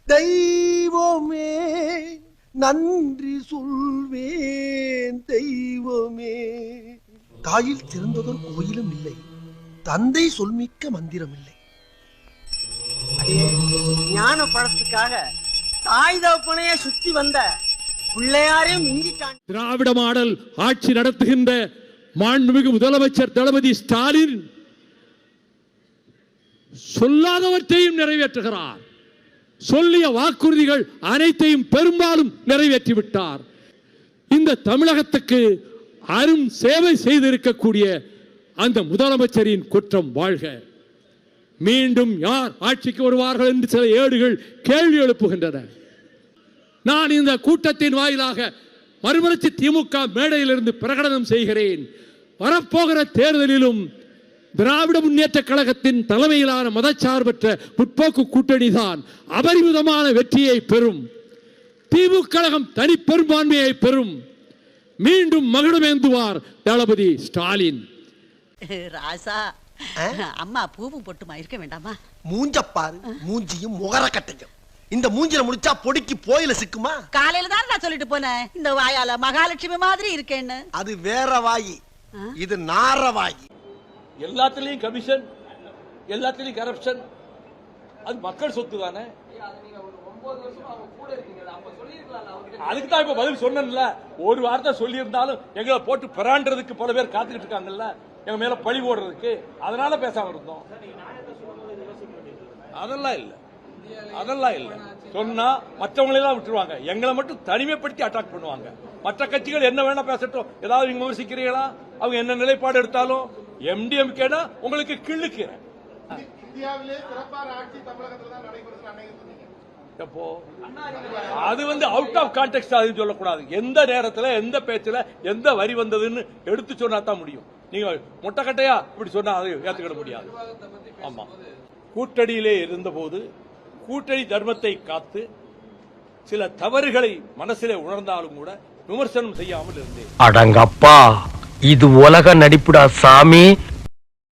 தெய்வமே நன்றி சொல்வேன் தெய்வமே. தாயில் சிறந்ததொரு கோயிலும் இல்லை, தந்தை சொல்மிக்க மந்திரம் இல்லை. ஞான பழத்துக்காக தாய் தகப்பனையே சுத்தி வந்த பிள்ளையாரையும் மிஞ்சிட்டான். திராவிட மாடல் ஆட்சி நடத்துகின்ற மாண்புமிகு முதலமைச்சர் தளபதி ஸ்டாலின் சொல்லாதவற்றையும் நிறைவேற்றுகிறார். சொல்லிய வாக்குறுதிகள் அனைத்தையும் பெரும்பாலும் நிறைவேற்றிவிட்டார். இந்த தமிழகத்துக்கு அரும் சேவை செய்திருக்கக்கூடிய அந்த முதலமைச்சரின் குற்றம் வாழ்க. மீண்டும் யார் ஆட்சிக்கு வருவார்கள் என்று சில ஏடுகள் கேள்வி எழுப்புகின்றன. நான் இந்த கூட்டத்தின் வாயிலாக மறுமலர்ச்சி திமுக மேடையிலிருந்து பிரகடனம் செய்கிறேன். வரப்போகிற தேர்தலிலும் திராவிட முன்னேற்ற கழகத்தின் தலைமையிலான மதச்சார்பற்ற முற்போக்கு கூட்டணி தான் அபரிமிதமான வெற்றியை பெறும். திமுக கழகம் தனி பெரும்பான்மையை பெறும். மீண்டும் மகிழமேந்துவார் தளபதி ஸ்டாலின். ராசா, அம்மா பூவும் பொட்டுமா இருக்க வேண்டாமா? மூஞ்சப்பாரு, மூஞ்சியும் முகர கட்டையும். இந்த மூஞ்சில முடிச்சா பொடிக்கு போயில சிக்குமா? காலையில தான் நான் சொல்லிட்டு போனேன், இந்த வாயால மகாலட்சுமி மாதிரி இருக்கேன்னு. அது வேற வாயி, இது நார வாயி. எல்லாத்துலயும் கமிஷன், எல்லாத்துலயும் கரப்ஷன். அது மக்கள் சொத்து தானே. அதுக்கு தான் இப்ப பதில் சொன்னேன்ல. ஒரு வார்த்தை சொல்லி இருந்தாலும் எங்களை போட்டு பெறான்றதுக்கு பல பேர் காத்துக்கிட்டு இருக்காங்கல்ல, எங்க மேல பழி போடுறதுக்கு. அதனால பேசாம இருந்தோம். அதெல்லாம் இல்ல, அதெல்லாம் இல்ல. சொன்னா மற்றவங்களெல்லாம் விட்டுருவாங்க, எங்களை மட்டும் தனிமைப்படுத்தி அட்டாக் பண்ணுவாங்க. மற்ற கட்சிகள் என்ன வேணா பேசட்டும், ஏதாவது நீங்க விமர்சிக்கிறீங்களா? அவங்க என்ன நிலைப்பாடு எடுத்தாலும் எம்டிஎம்கேனா உங்களுக்கு கிள்ளுக்கிறேன். அது அவுட் ஆஃப் கான்டெக்ஸ்ட் அது சொல்லக்கூடாது. எந்த நேரத்தில் எந்த பேச்சுல எந்த வரி வந்ததுன்னு எடுத்து சொன்னா தான் முடியும். நீங்க முட்டைக்கட்டையா இப்படி சொன்னா அதை ஏத்துக்கிட முடியாது. ஆமா, கூட்டணியிலே இருந்தபோது கூட்டணி தர்மத்தை காத்து சில தவறுகளை மனசிலே உணர்ந்தாலும் கூட விமர்சனம் செய்யாமல் இருந்தேன். அடங்கப்பா, இது உலக நடிப்புடா சாமி.